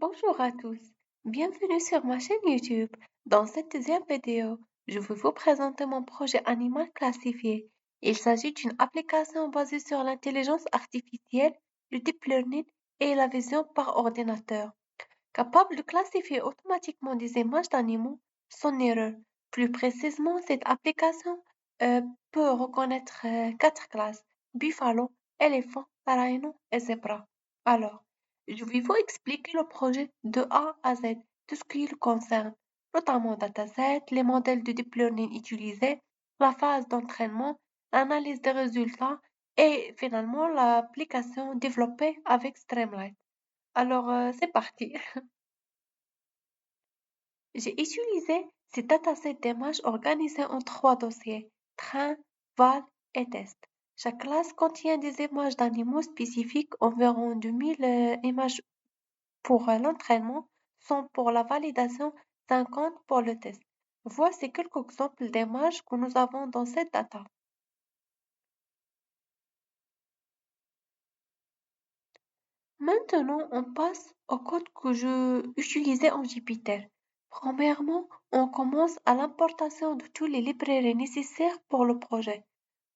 Bonjour à tous, bienvenue sur ma chaîne YouTube. Dans cette deuxième vidéo, je vais vous présenter mon projet animal classifié. Il s'agit d'une application basée sur l'intelligence artificielle, le deep learning et la vision par ordinateur, capable de classifier automatiquement des images d'animaux sans erreur. Plus précisément, cette application euh, peut reconnaître quatre classes: buffalo, éléphant, rhino et zebra. Alors, je vais vous expliquer le projet de A à Z, tout ce qui le concerne, notamment dataset, les modèles de deep learning utilisés, la phase d'entraînement, l'analyse des résultats et finalement l'application développée avec Streamlit. Alors, c'est parti. J'ai utilisé ces datasets d'images organisés en trois dossiers: train, val et test. Chaque classe contient des images d'animaux spécifiques, environ 2000 images pour l'entraînement, 100 pour la validation, 50 pour le test. Voici quelques exemples d'images que nous avons dans cette data. Maintenant, on passe au code que je utilisais en Jupyter. Premièrement, on commence à l'importation de toutes les librairies nécessaires pour le projet.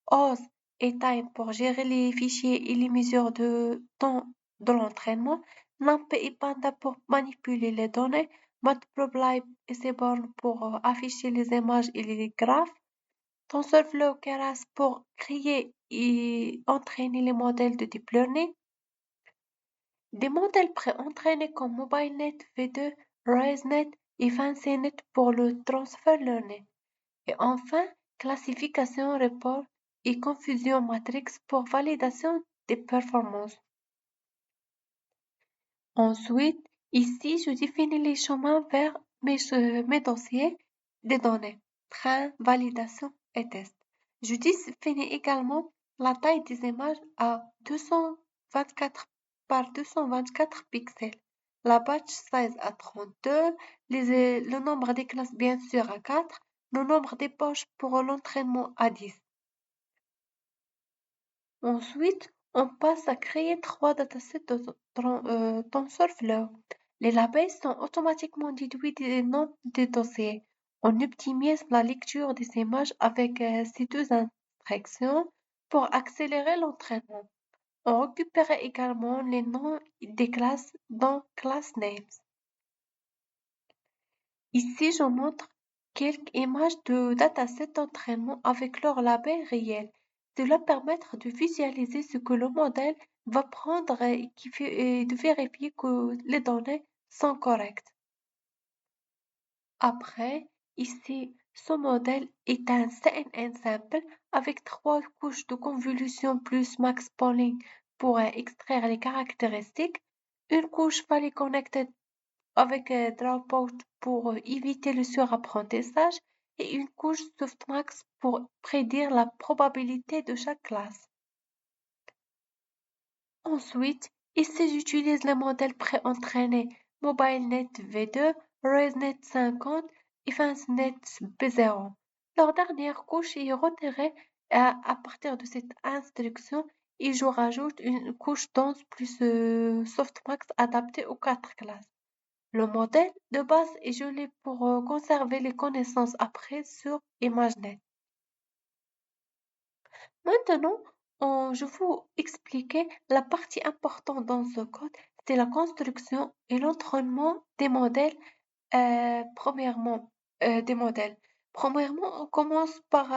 Oz et Time pour gérer les fichiers et les mesures de temps de l'entraînement, NumPy et Panda pour manipuler les données, Matplotlib et Seborn pour afficher les images et les graphes, TensorFlow Keras pour créer et entraîner les modèles de deep learning, des modèles pré-entraînés comme MobileNet V2, ResNet et FancyNet pour le transfer learning. Et enfin, classification report et confusion matrix pour validation des performances. Ensuite, ici, je définis les chemins vers mes dossiers de données, train, validation et test. Je définis également la taille des images à 224 par 224 pixels, la batch size à 32, le nombre des classes bien sûr à 4, le nombre des poches pour l'entraînement à 10. Ensuite, on passe à créer trois datasets de TensorFlow. Les labels sont automatiquement déduits des noms des dossiers. On optimise la lecture des images avec ces deux instructions pour accélérer l'entraînement. On récupère également les noms des classes dans Class Names. Ici, je montre quelques images de datasets d'entraînement avec leur label réel. Cela permet de visualiser ce que le modèle va prendre et de vérifier que les données sont correctes. Après, ici, ce modèle est un CNN sample avec trois couches de convolution plus max polling pour extraire les caractéristiques, une couche Valley Connected avec Dropout pour éviter le surapprentissage et une couche Softmax pour prédire la probabilité de chaque classe. Ensuite, ici j'utilise les modèles pré-entraînés MobileNet V2, ResNet 50 et FastNet B0. Leur dernière couche est retirée à partir de cette instruction et je rajoute une couche dense plus Softmax adaptée aux quatre classes. Le modèle de base est gelé pour conserver les connaissances après sur ImageNet. Maintenant, je vais vous expliquer la partie importante dans ce code, c'est la construction et l'entraînement des modèles. Premièrement, des modèles. Premièrement, on commence par,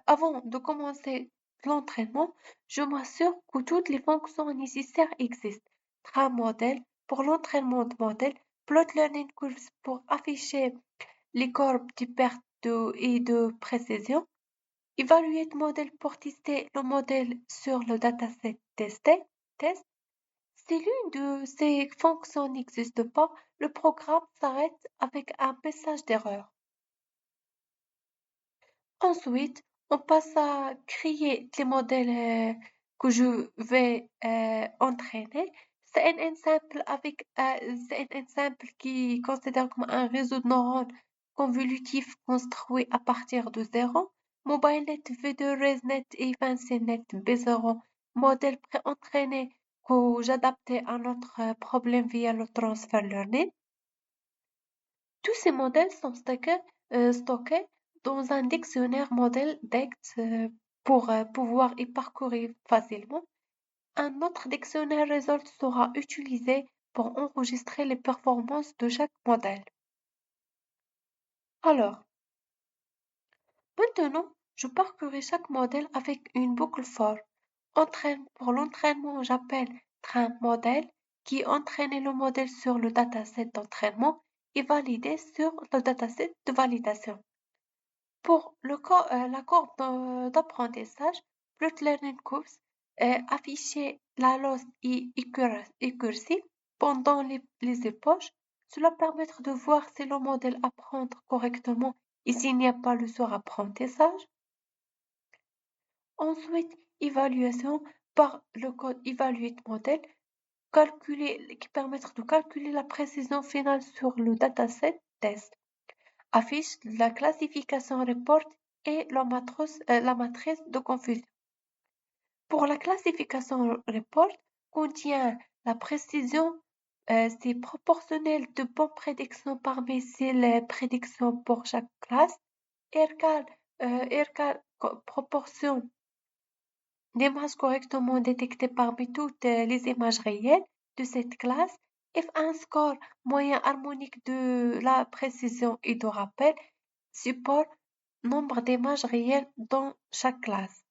avant de commencer l'entraînement, je m'assure que toutes les fonctions nécessaires existent. Train modèle pour l'entraînement de modèle, plot learning curves pour afficher les courbes de perte et de précision, evaluate modèle pour tester le modèle sur le dataset testé, test. Si l'une de ces fonctions n'existe pas, le programme s'arrête avec un message d'erreur. Ensuite, on passe à créer les modèles que je vais entraîner. CNN Sample avec CNN Sample qui considère comme un réseau de neurones convolutif construit à partir de zéro. MobileNet V2, ResNet et FancyNet B0, modèle pré-entraîné ou j'adaptais à notre problème via le transfer learning. Tous ces modèles sont stockés dans un dictionnaire modèle DECT pour pouvoir y parcourir facilement. Un autre dictionnaire result sera utilisé pour enregistrer les performances de chaque modèle. Alors, maintenant, je parcourais chaque modèle avec une boucle for. Pour l'entraînement, j'appelle train modèle qui entraînait le modèle sur le dataset d'entraînement et validé sur le dataset de validation. Pour la courbe d'apprentissage, Plot Learning Curves affichait la loss et accuracy pendant les époques. Cela permet de voir si le modèle apprend correctement et s'il n'y a pas le surapprentissage. Ensuite, évaluation par le code Evaluate Model qui permet de calculer la précision finale sur le dataset test. Affiche la classification report et la matrice de confusion. Pour la classification report, contient la précision, c'est proportionnel de bonnes prédictions parmi les prédictions pour chaque classe. R proportion d'images correctement détectées parmi toutes les images réelles de cette classe. F1 score moyen harmonique de la précision et de rappel. Support nombre d'images réelles dans chaque classe.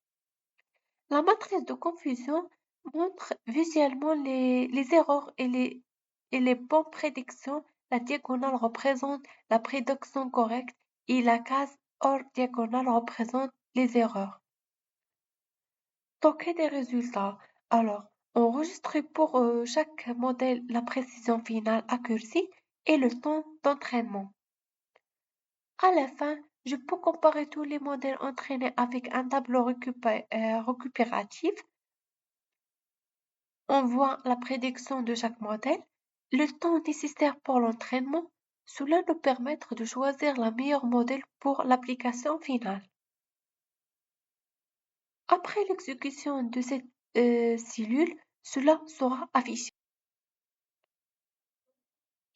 La matrice de confusion montre visuellement les erreurs et les bonnes prédictions. La diagonale représente la prédiction correcte et la case hors diagonale représente les erreurs. Stocker des résultats. Alors, enregistrer pour chaque modèle la précision finale accuracy et le temps d'entraînement. À la fin, je peux comparer tous les modèles entraînés avec un tableau récupératif. On voit la prédiction de chaque modèle, le temps nécessaire pour l'entraînement. Cela nous permet de choisir le meilleur modèle pour l'application finale. Après l'exécution de cette cellule, cela sera affiché.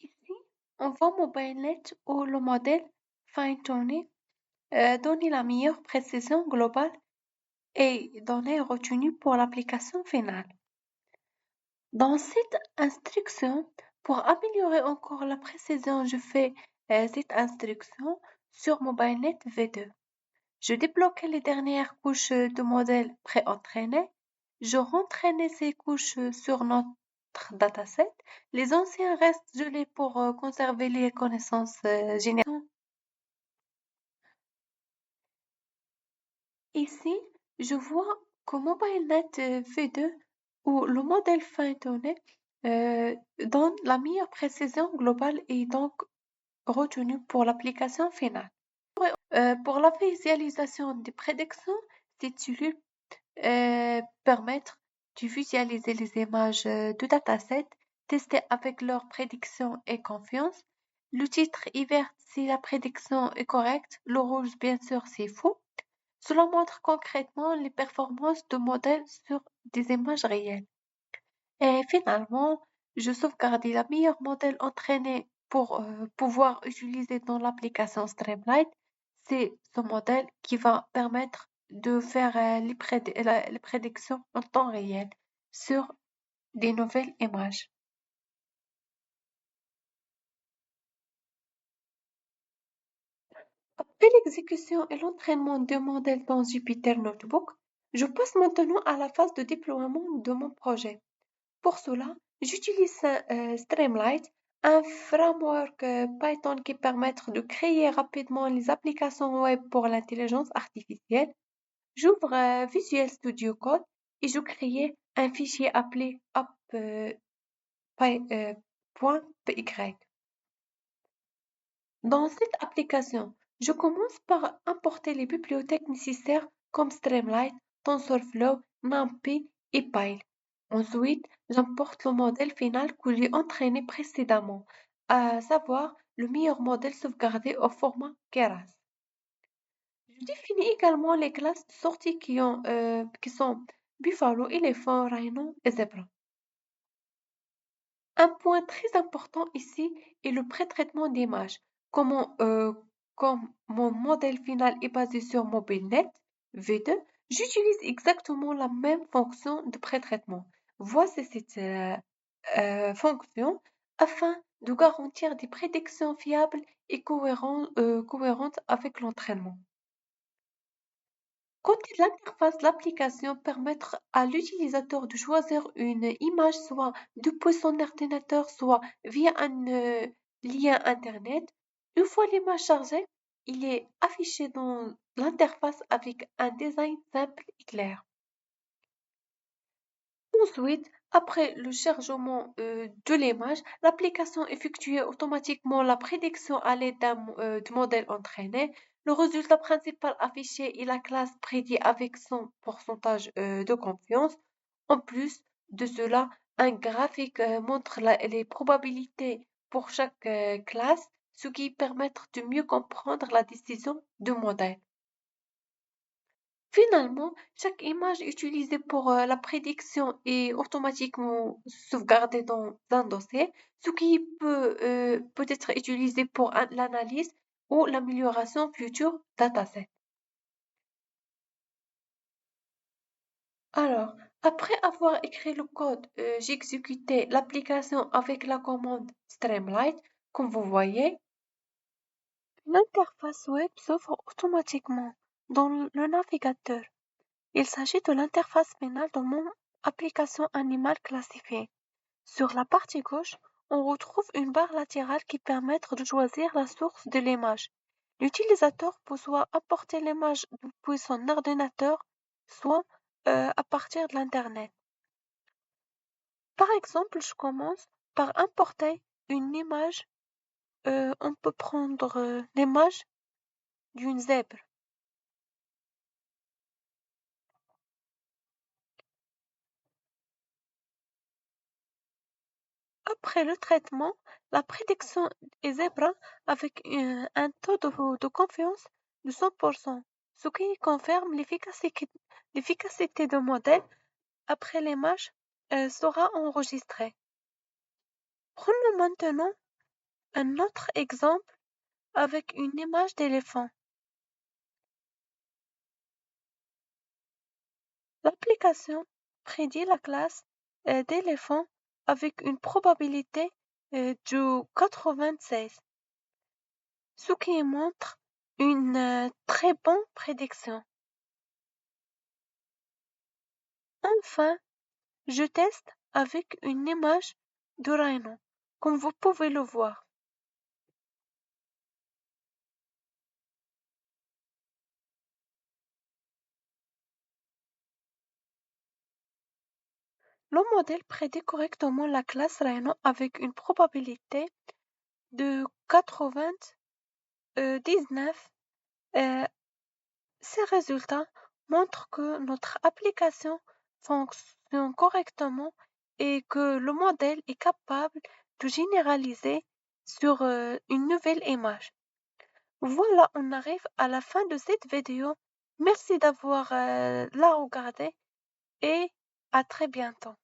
Ici, on voit mon baïonnet où le modèle fine-tuné donne la meilleure précision globale et données retenues pour l'application finale. Dans cette instruction, pour améliorer encore la précision, je fais cette instruction sur MobileNet V2. Je débloque les dernières couches de modèle pré-entraînés. Je rentraîne ces couches sur notre dataset. Les anciens restent gelés pour conserver les connaissances générales. Ici, je vois que MobileNet V2 ou le modèle fine-tuné donne la meilleure précision globale et donc retenue pour l'application finale. Pour la visualisation des prédictions, ces cellules permettent de visualiser les images du dataset, tester avec leurs prédictions et confiance. Le titre est vert si la prédiction est correcte, le rouge bien sûr c'est faux. Cela montre concrètement les performances de modèles sur des images réelles. Et finalement, je sauvegarde le meilleur modèle entraîné pour pouvoir utiliser dans l'application Streamlight. C'est ce modèle qui va permettre de faire les prédictions en temps réel sur des nouvelles images. Après l'exécution et l'entraînement de modèles dans Jupyter Notebook, je passe maintenant à la phase de déploiement de mon projet. Pour cela, j'utilise Streamlight, un framework Python qui permet de créer rapidement les applications web pour l'intelligence artificielle. J'ouvre Visual Studio Code et je crée un fichier appelé app.py. Dans cette application, je commence par importer les bibliothèques nécessaires comme Streamlit, TensorFlow, NumPy et Pyle. Ensuite, j'importe le modèle final que j'ai entraîné précédemment, à savoir le meilleur modèle sauvegardé au format Keras. Je définis également les classes de sortie qui sont Buffalo, éléphant, rhino et zebra. Un point très important ici est le pré-traitement d'images. Comme mon modèle final est basé sur MobileNet V2, j'utilise exactement la même fonction de pré-traitement. Voici cette fonction afin de garantir des prédictions fiables et cohérentes avec l'entraînement. Côté de l'interface, l'application permettre à l'utilisateur de choisir une image soit depuis son ordinateur, soit via un lien Internet. Une fois l'image chargée, il est affiché dans l'interface avec un design simple et clair. Ensuite, après le chargement de l'image, l'application effectue automatiquement la prédiction à l'aide du modèle entraîné. Le résultat principal affiché est la classe prédite avec son pourcentage de confiance. En plus de cela, un graphique montre les probabilités pour chaque classe, ce qui permet de mieux comprendre la décision du modèle. Finalement, chaque image utilisée pour la prédiction est automatiquement sauvegardée dans un dossier, ce qui peut être utilisé pour l'analyse ou l'amélioration future datasets. Alors, après avoir écrit le code, j'ai exécuté l'application avec la commande Streamlit. Comme vous voyez, l'interface web s'ouvre automatiquement dans le navigateur. Il s'agit de l'interface finale de mon application animale classifiée. Sur la partie gauche, on retrouve une barre latérale qui permet de choisir la source de l'image. L'utilisateur peut soit importer l'image depuis son ordinateur, soit à partir de l'Internet. Par exemple, je commence par importer une image. On peut prendre l'image d'une zèbre. Après le traitement, la prédiction est zèbre avec un taux de confiance de 100%, ce qui confirme l'efficacité du modèle après l'image sera enregistrée. Prenons maintenant un autre exemple avec une image d'éléphant. L'application prédit la classe d'éléphant avec une probabilité de 96, ce qui montre une très bonne prédiction. Enfin, je teste avec une image de rhino, comme vous pouvez le voir. Le modèle prédit correctement la classe rhino avec une probabilité de 99. Euh, Ces résultats montrent que notre application fonctionne correctement et que le modèle est capable de généraliser sur une nouvelle image. Voilà, on arrive à la fin de cette vidéo. Merci d'avoir la regardée et à très bientôt.